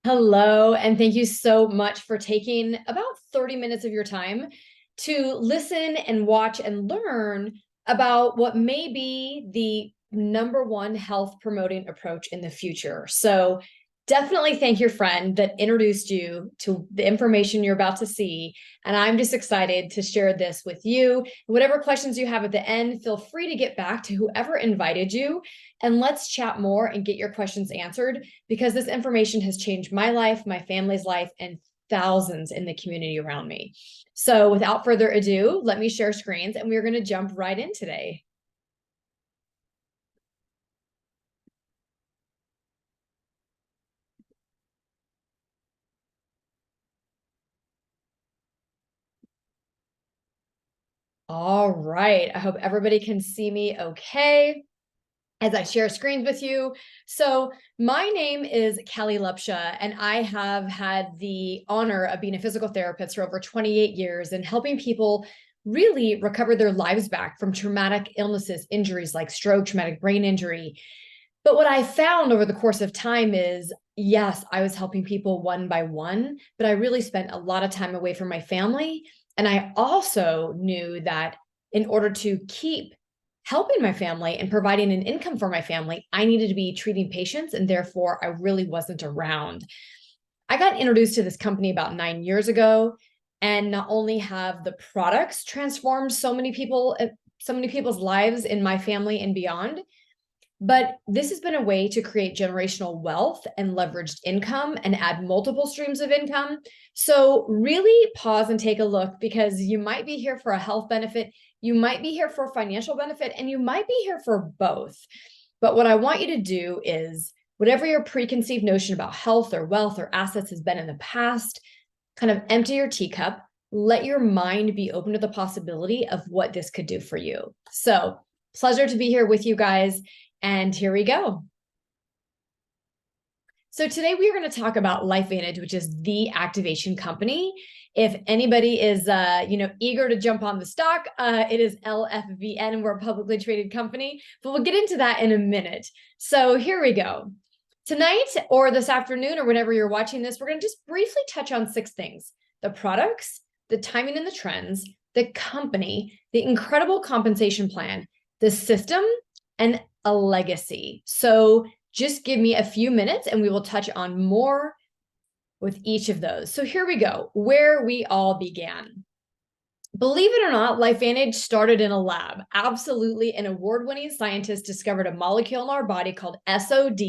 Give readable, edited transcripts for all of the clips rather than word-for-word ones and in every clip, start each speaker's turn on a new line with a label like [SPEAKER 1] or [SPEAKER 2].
[SPEAKER 1] Hello, and thank you so much for taking about 30 minutes of your time to listen and watch and learn about what may be the number one health promoting approach in the future. So definitely thank your friend that introduced you to the information you're about to see. And I'm just excited to share this with you. Whatever questions you have at the end, feel free to get back to whoever invited you and let's chat more and get your questions answered because this information has changed my life, my family's life, and thousands in the community around me. So without further ado, let me share screens and we're going to jump right in today. All right. I hope everybody can see me okay as I share screens with you. So my name is Kelly Lepsha, and I have had the honor of being a physical therapist for over 28 years and helping people really recover their lives back from traumatic illnesses, injuries like stroke, traumatic brain injury. But what I found over the course of time is, yes, I was helping people one by one, but I really spent a lot of time away from my family. And I also knew that in order to keep helping my family and providing an income for my family, I needed to be treating patients, and therefore I really wasn't around. I got introduced to this company about 9 years ago, and not only have the products transformed so many people's lives in my family and beyond, but this has been a way to create generational wealth and leveraged income and add multiple streams of income. So really pause and take a look because you might be here for a health benefit, you might be here for a financial benefit, and you might be here for both. But what I want you to do is whatever your preconceived notion about health or wealth or assets has been in the past, kind of empty your teacup, let your mind be open to the possibility of what this could do for you. So pleasure to be here with you guys. And here we go. So today we are going to talk about LifeVantage, which is the activation company. If anybody is, eager to jump on the stock, it is LFVN. We're a publicly traded company, but we'll get into that in a minute. So here we go. Tonight or this afternoon or whenever you're watching this, we're going to just briefly touch on 6 things: the products, the timing and the trends, the company, the incredible compensation plan, the system, and a legacy. So just give me a few minutes and we will touch on more with each of those. So here we go, where we all began. Believe it or not, LifeVantage started in a lab. Absolutely, an award-winning scientist discovered a molecule in our body called SOD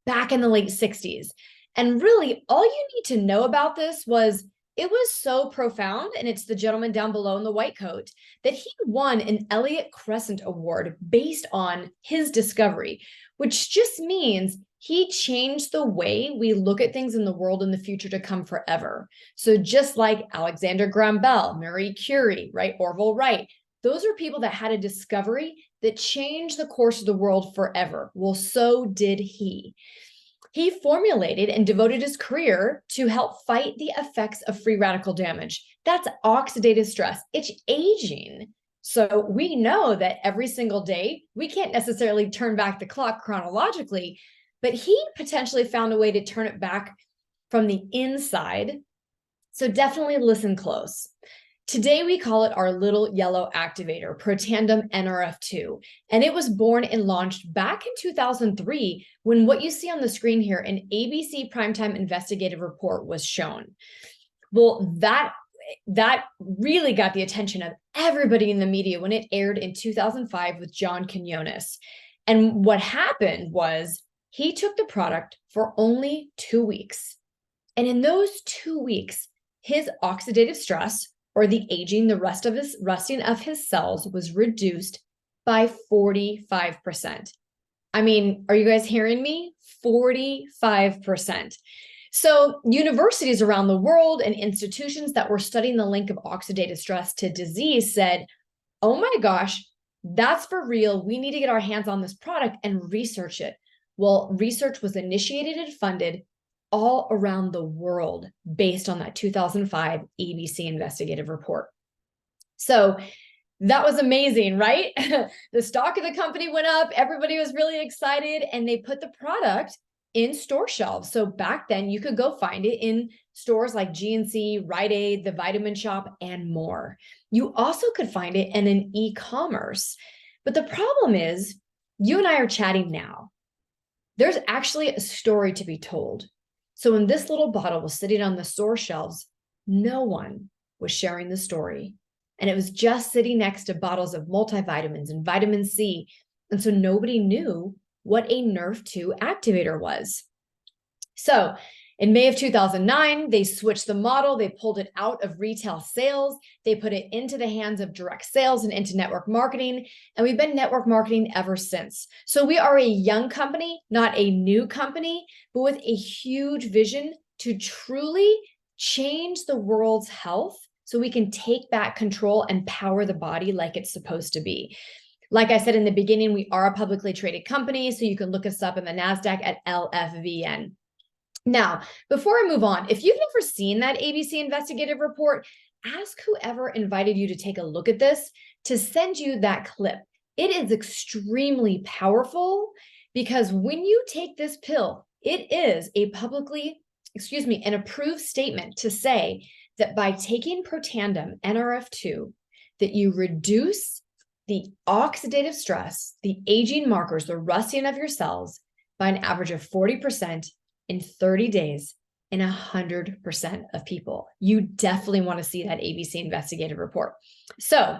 [SPEAKER 1] back in the late 60s. And really, all you need to know about this was it was so profound, and it's the gentleman down below in the white coat, that he won an Elliott Crescent Award based on his discovery, which just means he changed the way we look at things in the world in the future to come forever. So just like Alexander Graham Bell, Marie Curie, right, Orville Wright, those are people that had a discovery that changed the course of the world forever. Well, so did he. He formulated and devoted his career to help fight the effects of free radical damage. That's oxidative stress. It's aging. So we know that every single day, we can't necessarily turn back the clock chronologically, but he potentially found a way to turn it back from the inside. So definitely listen close. Today, we call it our little yellow activator, Protandem NRF2, and it was born and launched back in 2003 when what you see on the screen here, an ABC primetime investigative report, was shown. Well, that really got the attention of everybody in the media when it aired in 2005 with John Quinones. And what happened was he took the product for only 2 weeks. And in those 2 weeks, his oxidative stress, or the aging, the rusting of his cells, was reduced by 45%. I mean, are you guys hearing me? 45%. So universities around the world and institutions that were studying the link of oxidative stress to disease said, oh my gosh, that's for real. We need to get our hands on this product and research it. Well, research was initiated and funded all around the world based on that 2005 ABC investigative report. So that was amazing, right? The stock of the company went up, everybody was really excited, and they put the product in store shelves. So back then you could go find it in stores like GNC, Rite Aid, the Vitamin Shop, and more. You also could find it in an e-commerce. But the problem is, you and I are chatting now. There's actually a story to be told. So when this little bottle was sitting on the store shelves, no one was sharing the story. And it was just sitting next to bottles of multivitamins and vitamin C. And so nobody knew what a Nerve2 activator was. So in May of 2009, they switched the model. They pulled it out of retail sales. They put it into the hands of direct sales and into network marketing. And we've been network marketing ever since. So we are a young company, not a new company, but with a huge vision to truly change the world's health so we can take back control and power the body like it's supposed to be. Like I said in the beginning, we are a publicly traded company, so you can look us up in the NASDAQ at LFVN. Now, before I move on, if you've never seen that ABC investigative report, ask whoever invited you to take a look at this to send you that clip. It is extremely powerful because when you take this pill, it is an approved statement to say that by taking Protandim NRF2, that you reduce the oxidative stress, the aging markers, the rusting of your cells by an average of 40% in 30 days in 100% of people. You definitely want to see that ABC investigative report. So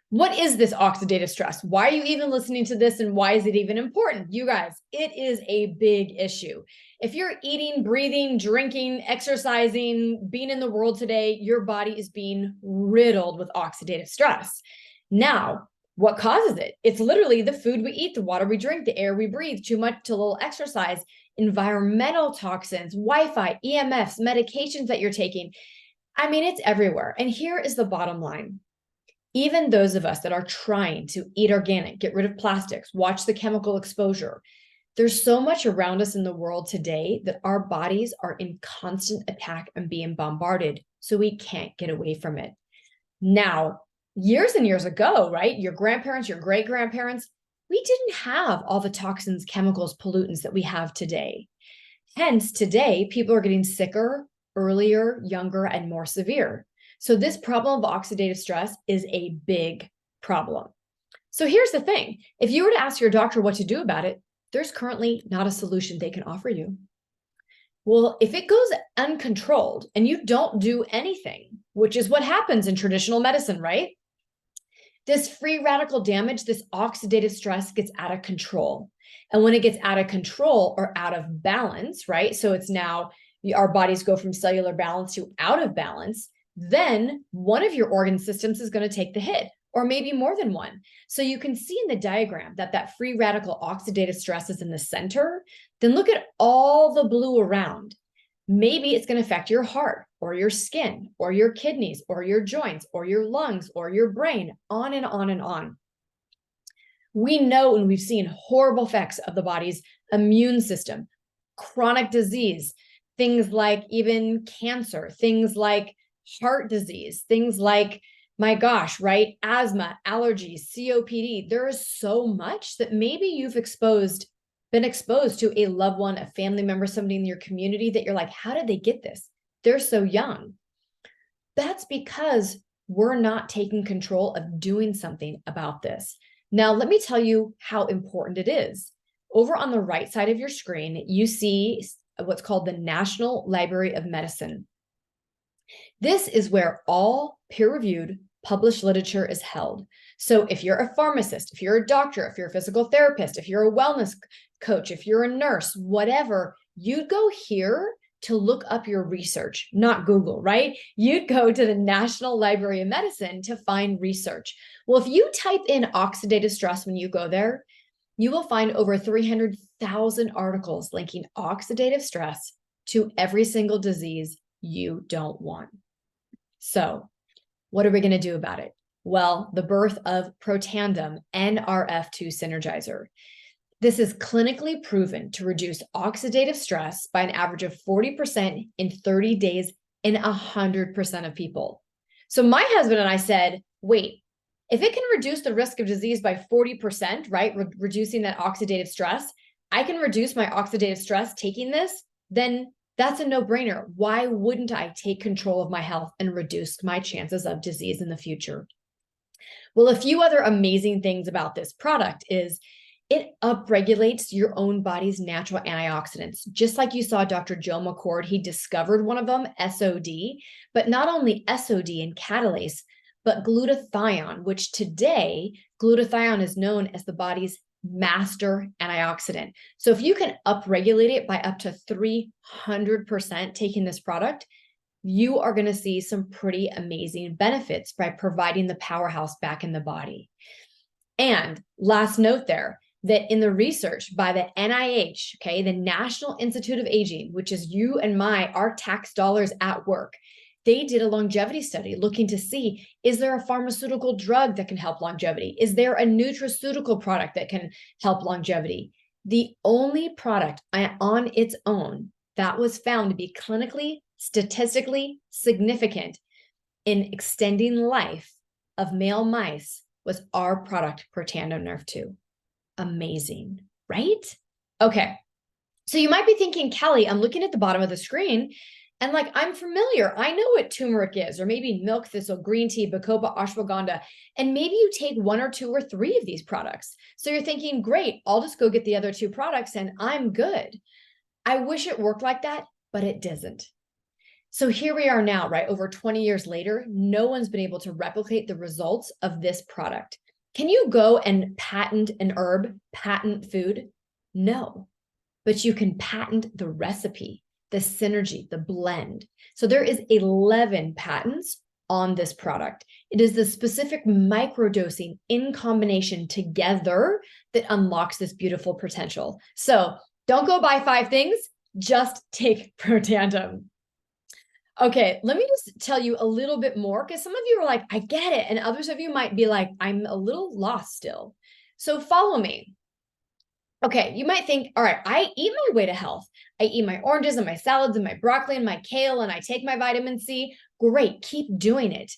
[SPEAKER 1] what is this oxidative stress? Why are you even listening to this? And why is it even important? You guys, it is a big issue. If you're eating, breathing, drinking, exercising, being in the world today, your body is being riddled with oxidative stress. Now, what causes it? It's literally the food we eat, the water we drink, the air we breathe, too much, too little exercise, environmental toxins, Wi-Fi, EMFs, medications that you're taking. I mean, it's everywhere. And here is the bottom line. Even those of us that are trying to eat organic, get rid of plastics, watch the chemical exposure, there's so much around us in the world today that our bodies are in constant attack and being bombarded, so we can't get away from it. Now, years and years ago, right? Your grandparents, your great-grandparents, we didn't have all the toxins, chemicals, pollutants that we have today. Hence, today, people are getting sicker, earlier, younger, and more severe. So this problem of oxidative stress is a big problem. So here's the thing. If you were to ask your doctor what to do about it, there's currently not a solution they can offer you. Well, if it goes uncontrolled and you don't do anything, which is what happens in traditional medicine, right? This free radical damage, this oxidative stress gets out of control. And when it gets out of control or out of balance, right? So it's now our bodies go from cellular balance to out of balance, then one of your organ systems is going to take the hit, or maybe more than one. So you can see in the diagram that that free radical oxidative stress is in the center. Then look at all the blue around. Maybe it's going to affect your heart or your skin or your kidneys or your joints or your lungs or your brain, on and on and on. We know and we've seen horrible effects of the body's immune system, chronic disease, things like even cancer, things like heart disease, things like, my gosh, right? Asthma, allergies, COPD. There is so much that maybe you've been exposed to a loved one, a family member, somebody in your community that you're like, how did they get this? They're so young. That's because we're not taking control of doing something about this. Now, let me tell you how important it is. Over on the right side of your screen, you see what's called the National Library of Medicine. This is where all peer-reviewed published literature is held. So if you're a pharmacist, if you're a doctor, if you're a physical therapist, if you're a wellness coach, if you're a nurse, whatever, you'd go here to look up your research, not Google, right? You'd go to the National Library of Medicine to find research. Well, if you type in oxidative stress when you go there, you will find over 300,000 articles linking oxidative stress to every single disease you don't want. So what are we going to do about it? Well, the birth of Protandim NRF2 Synergizer. This is clinically proven to reduce oxidative stress by an average of 40% in 30 days in 100% of people. So my husband and I said, wait, if it can reduce the risk of disease by 40%, right? Reducing that oxidative stress, I can reduce my oxidative stress taking this, then that's a no-brainer. Why wouldn't I take control of my health and reduce my chances of disease in the future? Well, a few other amazing things about this product is it upregulates your own body's natural antioxidants. Just like you saw Dr. Joe McCord, he discovered one of them, SOD, but not only SOD and catalase, but glutathione, which today, glutathione is known as the body's master antioxidant. So if you can upregulate it by up to 300% taking this product, you are going to see some pretty amazing benefits by providing the powerhouse back in the body. And last note there, that in the research by the NIH, okay, the National Institute of Aging, which is you and our tax dollars at work, they did a longevity study looking to see, is there a pharmaceutical drug that can help longevity? Is there a nutraceutical product that can help longevity? The only product on its own that was found to be clinically, statistically significant in extending life of male mice was our product, Protandim Nerve 2. Amazing, right? Okay. So you might be thinking, Kelly, I'm looking at the bottom of the screen and like, I'm familiar. I know what turmeric is, or maybe milk thistle, green tea, bacopa, ashwagandha, and maybe you take 1 or 2 or 3 of these products. So you're thinking, great, I'll just go get the other 2 products and I'm good. I wish it worked like that, but it doesn't. So here we are now, right? Over 20 years later, no one's been able to replicate the results of this product. Can you go and patent an herb, patent food? No, but you can patent the recipe, the synergy, the blend. So there is 11 patents on this product. It is the specific microdosing in combination together that unlocks this beautiful potential. So don't go buy 5 things, just take Protandim. Okay, let me just tell you a little bit more because some of you are like, I get it. And others of you might be like, I'm a little lost still. So follow me. Okay, you might think, all right, I eat my way to health. I eat my oranges and my salads and my broccoli and my kale and I take my vitamin C. Great, keep doing it.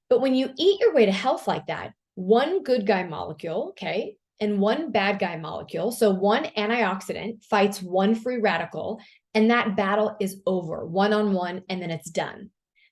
[SPEAKER 1] But when you eat your way to health like that, one good guy molecule, okay, and one bad guy molecule, so one antioxidant fights one free radical, and that battle is over, one-on-one, and then it's done.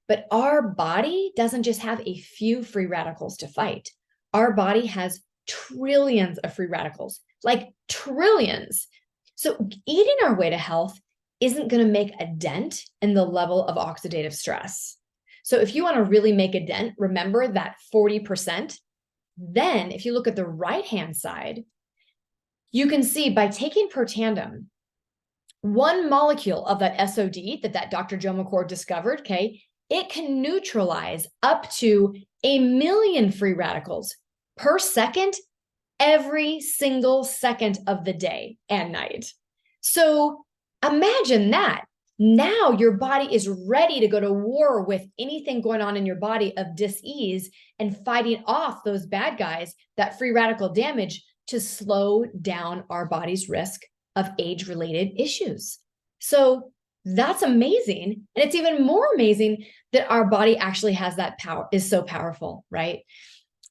[SPEAKER 1] But our body doesn't just have a few free radicals to fight. Our body has trillions of free radicals, like trillions. So eating our way to health isn't going to make a dent in the level of oxidative stress. So if you want to really make a dent, remember that 40%. Then if you look at the right-hand side, you can see by taking Protandim, one molecule of that SOD that Dr. Joe McCord discovered, okay, it can neutralize up to 1 million free radicals per second, every single second of the day and night. So imagine that. Now your body is ready to go to war with anything going on in your body of dis-ease and fighting off those bad guys, that free radical damage, to slow down our body's risk of age-related issues. So that's amazing. And it's even more amazing that our body actually has that power, is so powerful, right?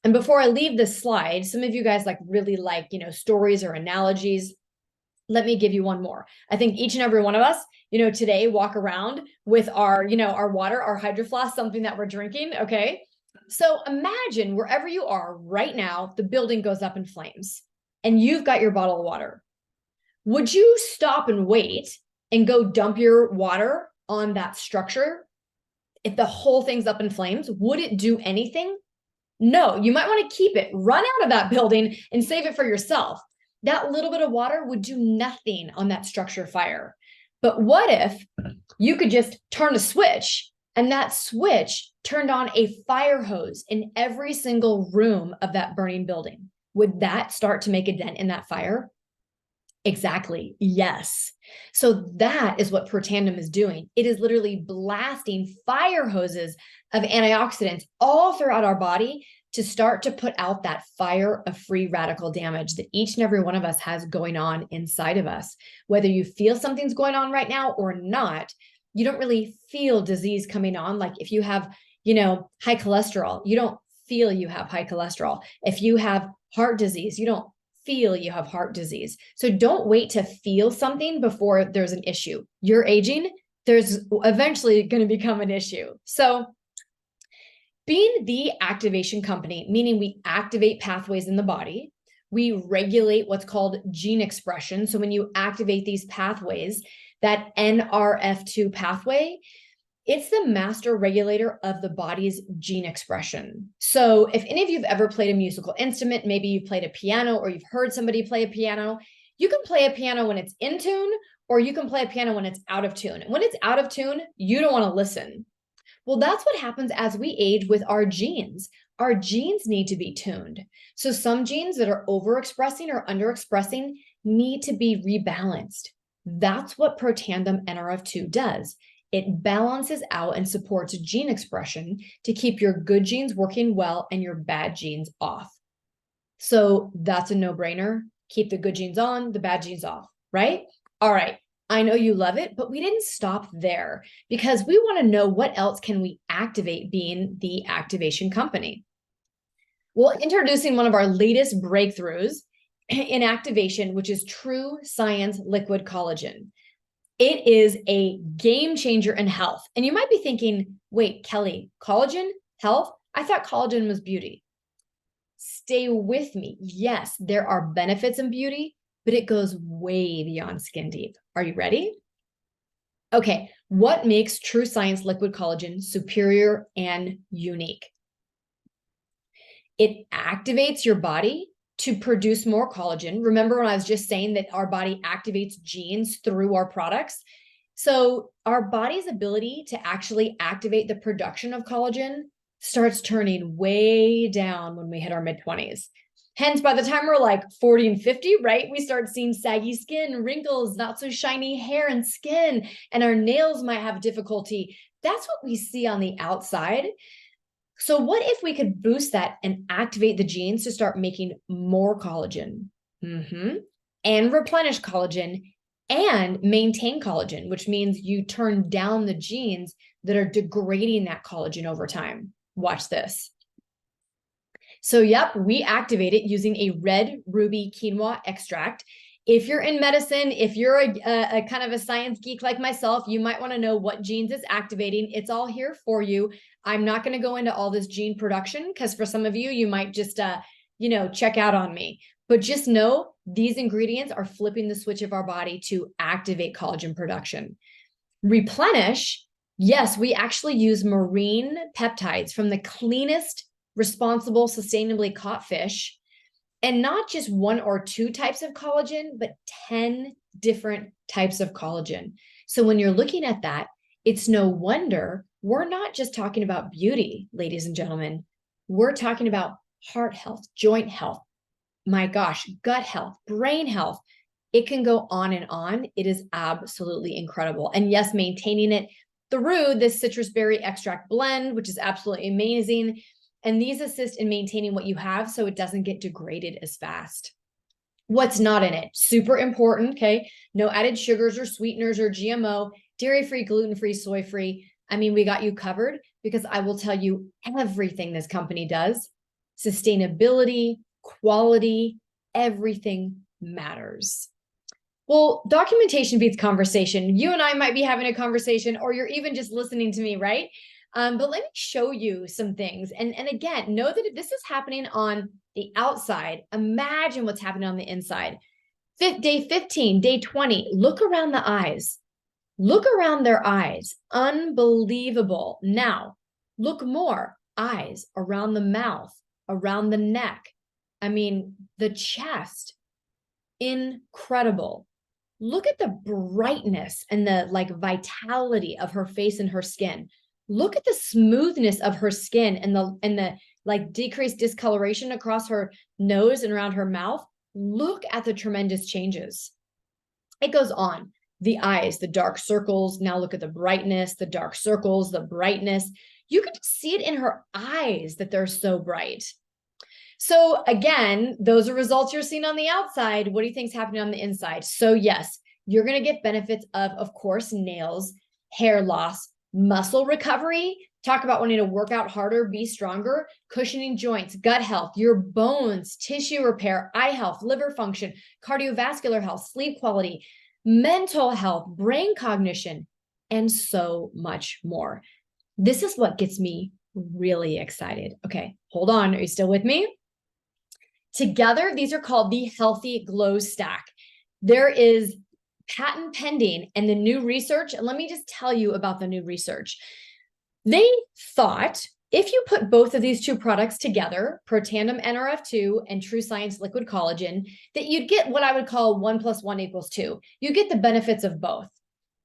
[SPEAKER 1] And before I leave this slide, some of you guys really like, stories or analogies. Let me give you one more. I think each and every one of us, today walk around with our, our water, our Hydro Flask, something that we're drinking. Okay. So imagine wherever you are right now, the building goes up in flames and you've got your bottle of water. Would you stop and wait and go dump your water on that structure? If the whole thing's up in flames, would it do anything? No, you might want to keep it, run out of that building and save it for yourself. That little bit of water would do nothing on that structure fire. But what if you could just turn a switch and that switch turned on a fire hose in every single room of that burning building? Would that start to make a dent in that fire? Exactly. Yes. So that is what Protandim is doing. It is literally blasting fire hoses of antioxidants all throughout our body to start to put out that fire of free radical damage that each and every one of us has going on inside of us. Whether you feel something's going on right now or not, you don't really feel disease coming on. Like if you have, high cholesterol, you don't feel you have high cholesterol. If you have heart disease, you don't feel you have heart disease. So don't wait to feel something before there's an issue. You're aging, there's eventually going to become an issue. So being the activation company, meaning we activate pathways in the body, we regulate what's called gene expression. So when you activate these pathways, that NRF2 pathway, it's the master regulator of the body's gene expression. So if any of you have ever played a musical instrument, maybe you've played a piano or you've heard somebody play a piano, you can play a piano when it's in tune, or you can play a piano when it's out of tune. And when it's out of tune, you don't want to listen. Well, that's what happens as we age with our genes. Our genes need to be tuned. So some genes that are overexpressing or underexpressing need to be rebalanced. That's what Protandim NRF2 does. It balances out and supports gene expression to keep your good genes working well and your bad genes off. So that's a no-brainer. Keep the good genes on, the bad genes off, right? All right. I know you love it, but we didn't stop there because we want to know what else can we activate being the activation company. Well, introducing one of our latest breakthroughs in activation, which is True Science Liquid Collagen. It is a game changer in health. And you might be thinking, wait, Kelly, collagen, health? I thought collagen was beauty. Stay with me. Yes, there are benefits in beauty, but it goes way beyond skin deep. Are you ready? Okay, what makes True Science Liquid Collagen superior and unique? It activates your body to produce more collagen. Remember when I was just saying that our body activates genes through our products? So our body's ability to actually activate the production of collagen starts turning way down when we hit our mid-20s. Hence, by the time we're like 40 and 50, right, we start seeing saggy skin, wrinkles, not so shiny hair and skin, and our nails might have difficulty. That's what we see on the outside. So what if we could boost that and activate the genes to start making more collagen and replenish collagen and maintain collagen, which means you turn down the genes that are degrading that collagen over time. Watch this. So yep, we activate it using a red ruby quinoa extract. If you're in medicine, if you're a kind of a science geek like myself, you might want to know what genes it's activating. It's all here for you. I'm not going to go into all this gene production because for some of you, you might just, check out on me. But just know these ingredients are flipping the switch of our body to activate collagen production. Replenish, yes, we actually use marine peptides from the cleanest, responsible, sustainably caught fish. And not just one or two types of collagen, but 10 different types of collagen. So when you're looking at that, it's no wonder we're not just talking about beauty, ladies and gentlemen. We're talking about heart health, joint health, my gosh, gut health, brain health. It can go on and on. It is absolutely incredible. And yes, maintaining it through this citrus berry extract blend, which is absolutely amazing. And these assist in maintaining what you have so it doesn't get degraded as fast. What's not in it? Super important, okay? No added sugars or sweeteners or GMO, dairy-free, gluten-free, soy-free. I mean, we got you covered because I will tell you everything this company does. Sustainability, quality, everything matters. Well, documentation beats conversation. You and I might be having a conversation or you're even just listening to me, right? But let me show you some things. And again, know that if this is happening on the outside, imagine what's happening on the inside. Day 15, day 20, look around the eyes. Look around their eyes. Unbelievable. Now, look more. Eyes around the mouth, around the neck. I mean, the chest. Incredible. Look at the brightness and the vitality of her face and her skin. Look at the smoothness of her skin and the decreased discoloration across her nose and around her mouth. Look at the tremendous changes. It goes on. The eyes, the dark circles. Now look at the brightness, the dark circles, the brightness. You can see it in her eyes that they're so bright. So again, those are results you're seeing on the outside. What do you think is happening on the inside? So yes, you're going to get benefits of course, nails, hair loss, muscle recovery, Talk about wanting to work out harder, be stronger, cushioning joints, gut health, your bones, tissue repair, eye health, liver function, cardiovascular health, sleep quality, mental health, brain cognition, and so much more. This is what gets me really excited. Okay, hold on. Are you still with me? Together, these are called the Healthy Glow Stack. There is patent pending and the new research. And let me just tell you about the new research. They thought if you put both of these two products together, Protandim NRF2 and True Science Liquid Collagen, that you'd get what I would call 1 + 1 = 2. You get the benefits of both.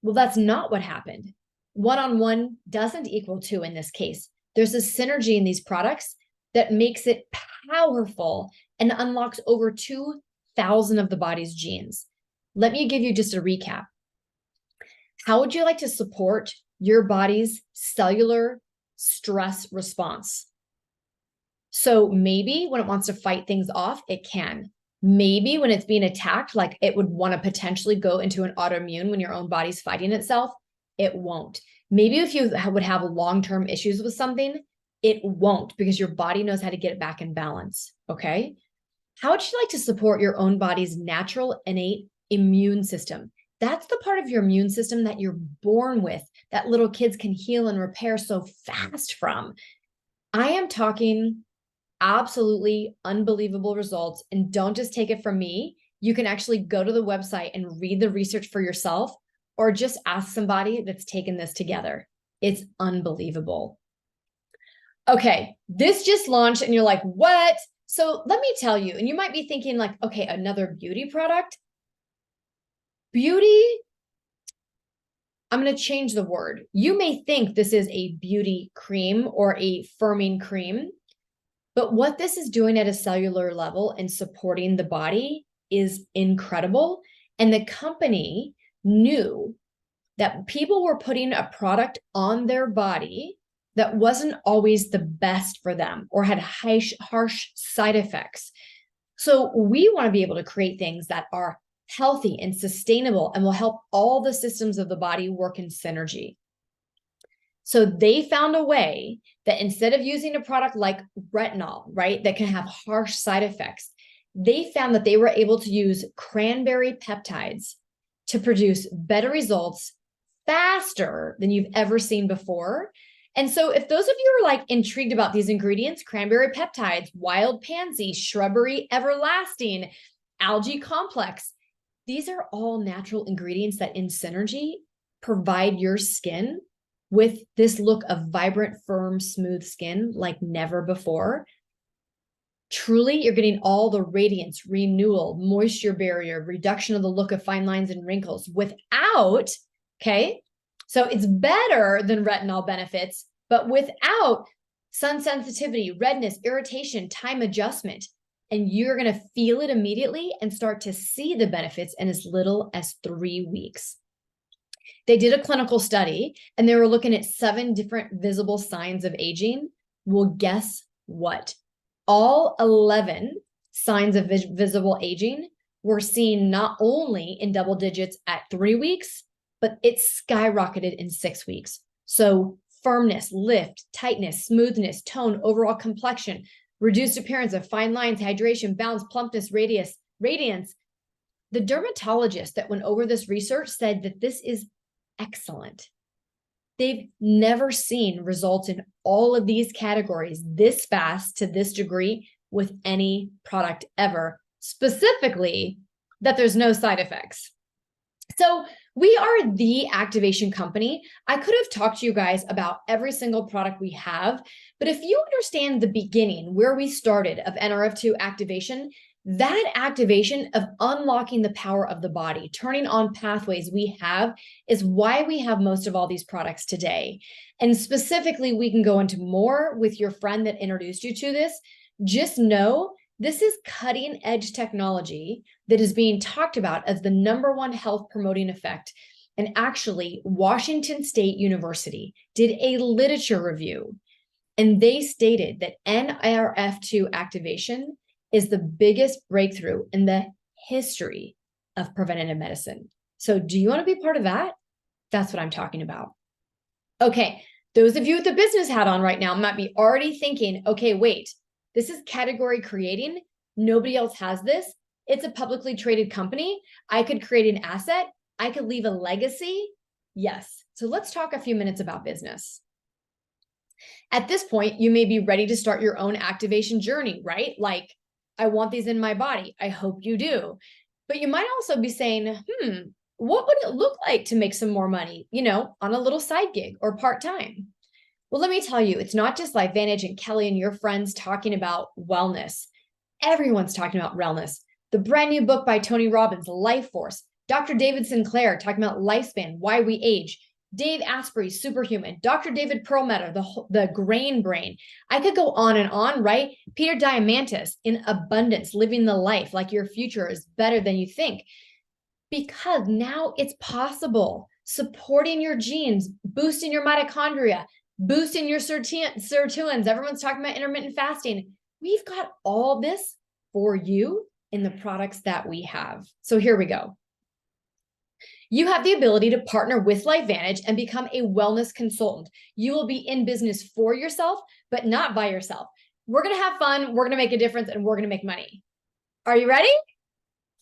[SPEAKER 1] Well, that's not what happened. 1-on-1 doesn't equal 2 in this case. There's a synergy in these products that makes it powerful and unlocks over 2,000 of the body's genes. Let me give you just a recap. How would you like to support your body's cellular stress response? So maybe when it wants to fight things off, it can. Maybe when it's being attacked, like it would want to potentially go into an autoimmune when your own body's fighting itself, it won't. Maybe if you would have long-term issues with something, it won't, because your body knows how to get it back in balance, okay? How would you like to support your own body's natural innate immune system? That's the part of your immune system that you're born with, that little kids can heal and repair so fast from. I am talking absolutely unbelievable results, and don't just take it from me. You can actually go to the website and read the research for yourself, or just ask somebody that's taken this together. It's unbelievable. Okay, this just launched and you're like, what? So let me tell you, and you might be thinking like, okay, another beauty product. Beauty, I'm going to change the word. You may think this is a beauty cream or a firming cream, but what this is doing at a cellular level and supporting the body is incredible. And the company knew that people were putting a product on their body that wasn't always the best for them or had harsh side effects. So we want to be able to create things that are healthy and sustainable and will help all the systems of the body work in synergy. So they found a way that instead of using a product like retinol, right, that can have harsh side effects, they found that they were able to use cranberry peptides to produce better results faster than you've ever seen before. And so if those of you are like intrigued about these ingredients, cranberry peptides, wild pansy, shrubbery everlasting, algae complex, these are all natural ingredients that in synergy provide your skin with this look of vibrant, firm, smooth skin like never before. Truly, you're getting all the radiance, renewal, moisture barrier, reduction of the look of fine lines and wrinkles without, okay? So it's better than retinol benefits, but without sun sensitivity, redness, irritation, time adjustment. And you're going to feel it immediately and start to see the benefits in as little as 3 weeks. They did a clinical study and they were looking at 7 different visible signs of aging. Well, guess what? All 11 signs of visible aging were seen not only in double digits at 3 weeks, but it skyrocketed in 6 weeks. So firmness, lift, tightness, smoothness, tone, overall complexion, reduced appearance of fine lines, hydration, balance, plumpness, radiance. The dermatologist that went over this research said that this is excellent. They've never seen results in all of these categories this fast to this degree with any product ever, specifically that there's no side effects. So we are the activation company. I could have talked to you guys about every single product we have, but if you understand the beginning, where we started of NRF2 activation, that activation of unlocking the power of the body, turning on pathways we have is why we have most of all these products today. And specifically, we can go into more with your friend that introduced you to this. Just know this is cutting edge technology that is being talked about as the #1 health promoting effect. And actually, Washington State University did a literature review, and they stated that NRF2 activation is the biggest breakthrough in the history of preventative medicine. So do you want to be part of that? That's what I'm talking about. Okay, Those of you with the business hat on right now might be already thinking, okay, wait, this is category creating. Nobody else has this. It's a publicly traded company. I could create an asset. I could leave a legacy. Yes. So let's talk a few minutes about business. At this point, you may be ready to start your own activation journey, right? Like, I want these in my body. I hope you do. But you might also be saying, what would it look like to make some more money, on a little side gig or part-time? Well, let me tell you, it's not just LifeVantage and Kelly and your friends talking about wellness. Everyone's talking about wellness. The brand new book by Tony Robbins, Life Force, Dr. David Sinclair talking about lifespan, why we age, Dave Asprey's Superhuman, Dr. David Perlmutter, the Grain Brain. I could go on and on, right? Peter Diamandis in Abundance, living the life like your future is better than you think. Because now it's possible, supporting your genes, boosting your mitochondria, boosting your sirtuins. Everyone's talking about intermittent fasting. We've got all this for you in the products that we have. So here we go. You have the ability to partner with LifeVantage and become a wellness consultant. You will be in business for yourself, but not by yourself. We're going to have fun. We're going to make a difference and we're going to make money. Are you ready?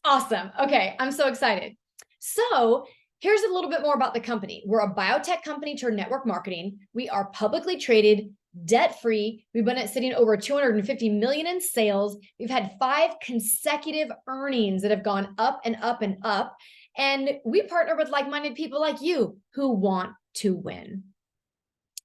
[SPEAKER 1] Awesome. Okay. I'm so excited. So here's a little bit more about the company. We're a biotech company turned network marketing. We are publicly traded, debt-free. We've been sitting over 250 million in sales. We've had 5 consecutive earnings that have gone up and up and up. And we partner with like-minded people like you who want to win.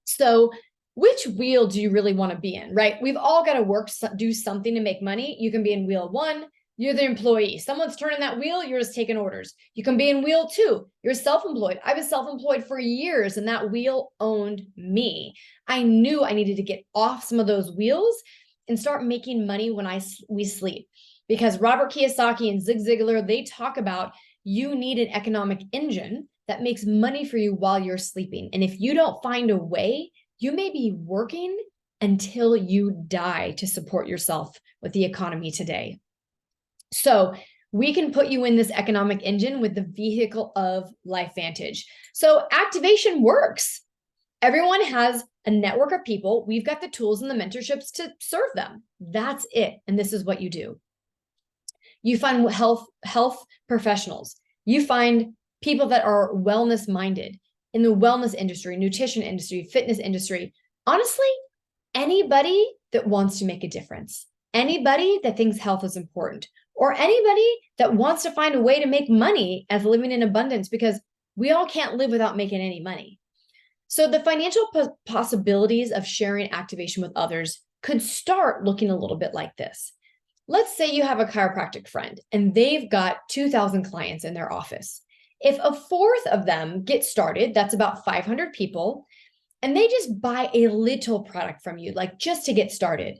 [SPEAKER 1] So which wheel do you really want to be in, right? We've all got to work, do something to make money. You can be in wheel 1. You're the employee. Someone's turning that wheel. You're just taking orders. You can be in wheel 2. You're self-employed. I was self-employed for years and that wheel owned me. I knew I needed to get off some of those wheels and start making money when we sleep. Because Robert Kiyosaki and Zig Ziglar, they talk about you need an economic engine that makes money for you while you're sleeping. And if you don't find a way, you may be working until you die to support yourself with the economy today. So we can put you in this economic engine with the vehicle of LifeVantage. So activation works. Everyone has a network of people. We've got the tools and the mentorships to serve them. That's it. And this is what you do. You find health professionals. You find people that are wellness minded in the wellness industry, nutrition industry, fitness industry. Honestly, anybody that wants to make a difference, anybody that thinks health is important, or anybody that wants to find a way to make money as living in abundance, because we all can't live without making any money. So the financial possibilities of sharing activation with others could start looking a little bit like this. Let's say you have a chiropractic friend and they've got 2,000 clients in their office. If a fourth of them get started, that's about 500 people, and they just buy a little product from you, like just to get started,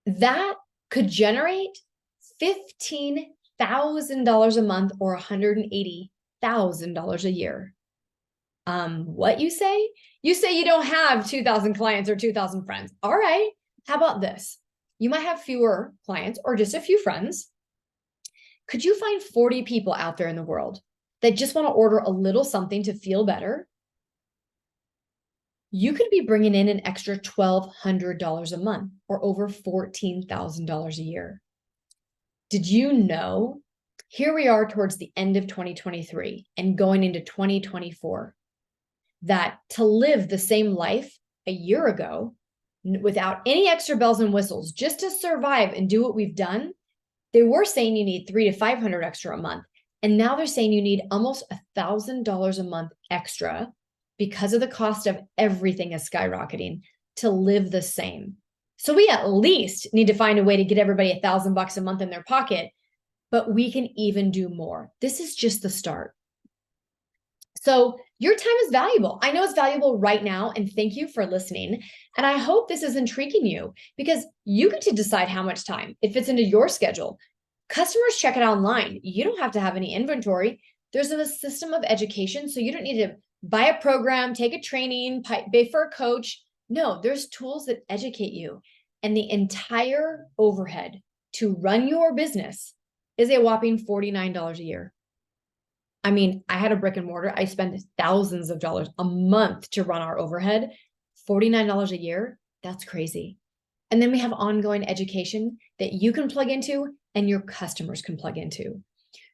[SPEAKER 1] that could generate $15,000 a month or $180,000 a year. What you say? You say you don't have 2,000 clients or 2,000 friends. All right. How about this? You might have fewer clients or just a few friends. Could you find 40 people out there in the world that just want to order a little something to feel better? You could be bringing in an extra $1,200 a month or over $14,000 a year. Did you know? Here we are towards the end of 2023 and going into 2024, that to live the same life a year ago without any extra bells and whistles, just to survive and do what we've done, they were saying you need $300 to $500 extra a month. And now they're saying you need almost $1,000 a month extra because of the cost of everything is skyrocketing to live the same. So we at least need to find a way to get everybody $1,000 a month in their pocket, but we can even do more. This is just the start. So your time is valuable. I know it's valuable right now, and thank you for listening. And I hope this is intriguing you because you get to decide how much time it fits into your schedule. Customers check it online. You don't have to have any inventory. There's a system of education, so you don't need to buy a program, take a training, pay for a coach. No, there's tools that educate you. And the entire overhead to run your business is a whopping $49 a year. I mean, I had a brick and mortar. I spend thousands of dollars a month to run our overhead. $49 a year, that's crazy. And then we have ongoing education that you can plug into and your customers can plug into.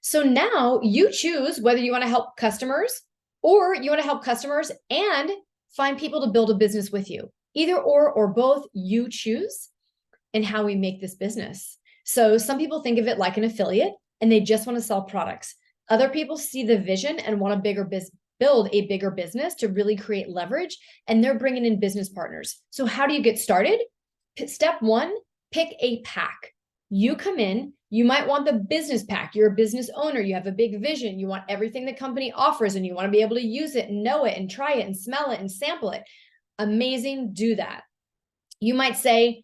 [SPEAKER 1] So now you choose whether you want to help customers or you want to help customers and find people to build a business with you. Either or both, you choose, and how we make this business. So some people think of it like an affiliate and they just want to sell products. Other people see the vision and want a build a bigger business to really create leverage, and they're bringing in business partners. So how do you get started? Step one, pick a pack. You come in, you might want the business pack. You're a business owner, you have a big vision, you want everything the company offers, and you want to be able to use it and know it and try it and smell it and sample it. Amazing, do that. You might say,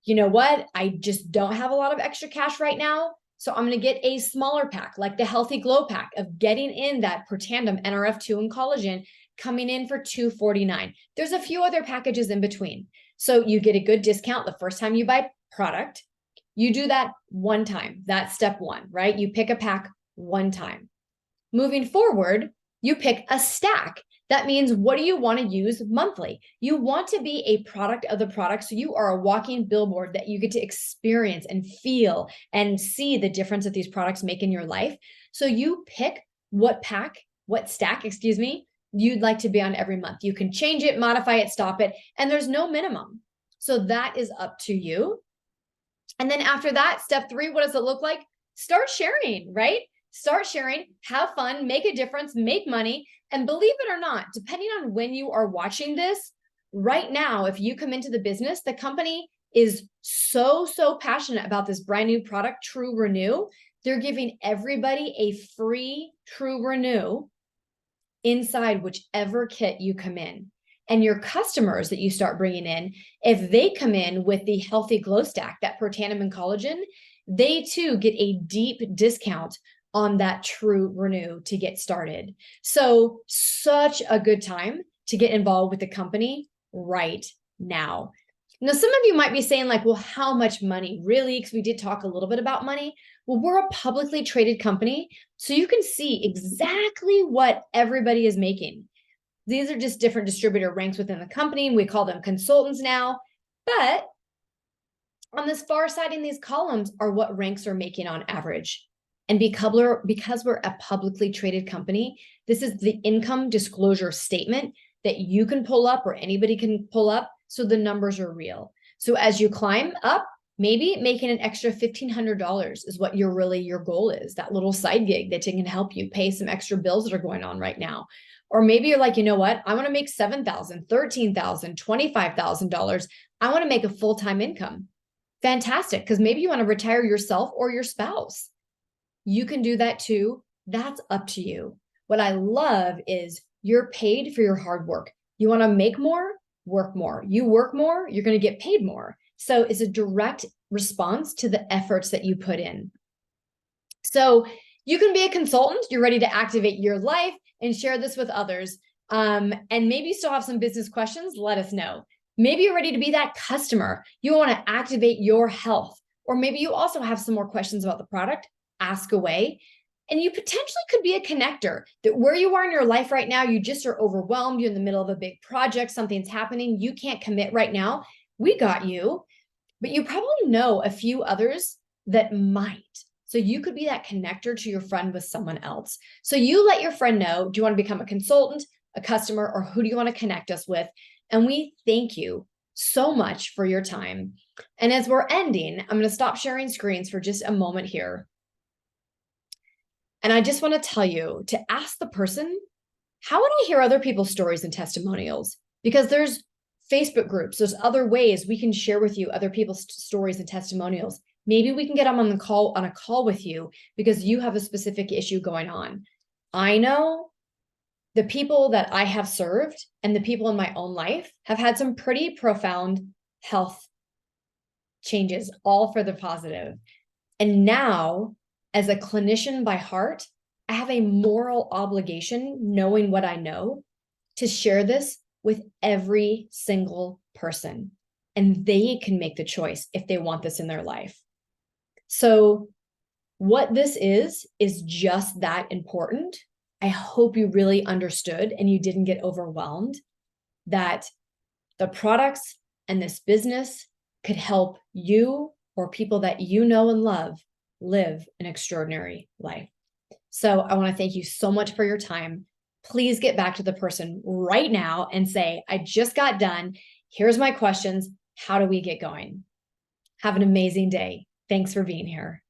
[SPEAKER 1] you know what? I just don't have a lot of extra cash right now. So I'm going to get a smaller pack, like the Healthy Glow pack of getting in that Protandim, NRF2, and collagen coming in for $249. There's a few other packages in between. So you get a good discount the first time you buy product. You do that one time. That's step one, right? You pick a pack one time. Moving forward, you pick a stack. That means, what do you want to use monthly? You want to be a product of the product. So you are a walking billboard that you get to experience and feel and see the difference that these products make in your life. So you pick what stack, you'd like to be on every month. You can change it, modify it, stop it, and there's no minimum. So that is up to you. And then after that, step three, what does it look like? Start sharing, right? Start sharing, have fun, make a difference, make money. And believe it or not, depending on when you are watching this, right now, if you come into the business, the company is so passionate about this brand new product, True Renew. They're giving everybody a free True Renew inside whichever kit you come in. And your customers that you start bringing in, if they come in with the Healthy Glow Stack, that Protandim and collagen, they too get a deep discount on that True Renew to get started. So such a good time to get involved with the company right now. Now, some of you might be saying like, well, how much money? Really? Because we did talk a little bit about money. Well, we're a publicly traded company, so you can see exactly what everybody is making. These are just different distributor ranks within the company, and we call them consultants now. But on this far side in these columns are what ranks are making on average. And because we're a publicly traded company, this is the income disclosure statement that you can pull up or anybody can pull up. So the numbers are real. So as you climb up, maybe making an extra $1,500 is what your goal is, that little side gig that can help you pay some extra bills that are going on right now. Or maybe you're like, you know what? I want to make $7,000, $13,000, $25,000. I want to make a full-time income. Fantastic. Because maybe you want to retire yourself or your spouse. You can do that too. That's up to you. What I love is you're paid for your hard work. You want to make more, work more. You work more, you're going to get paid more. So it's a direct response to the efforts that you put in. So you can be a consultant. You're ready to activate your life and share this with others. And maybe you still have some business questions. Let us know. Maybe you're ready to be that customer. You want to activate your health. Or maybe you also have some more questions about the product. Ask away. And you potentially could be a connector, that where you are in your life right now, you just are overwhelmed. You're in the middle of a big project. Something's happening. You can't commit right now. We got you. But you probably know a few others that might. So you could be that connector to your friend with someone else. So you let your friend know, do you want to become a consultant, a customer, or who do you want to connect us with? And we thank you so much for your time. And as we're ending, I'm going to stop sharing screens for just a moment here. And I just want to tell you to ask the person, how would I hear other people's stories and testimonials? Because there's Facebook groups, there's other ways we can share with you other people's stories and testimonials. Maybe we can get them on a call with you because you have a specific issue going on. I know the people that I have served and the people in my own life have had some pretty profound health changes, all for the positive. And now, as a clinician by heart, I have a moral obligation, knowing what I know, to share this with every single person. And they can make the choice if they want this in their life. So what this is just that important. I hope you really understood and you didn't get overwhelmed that the products and this business could help you or people that you know and love live an extraordinary life. So I want to thank you so much for your time. Please get back to the person right now and say, I just got done. Here's my questions. How do we get going? Have an amazing day. Thanks for being here.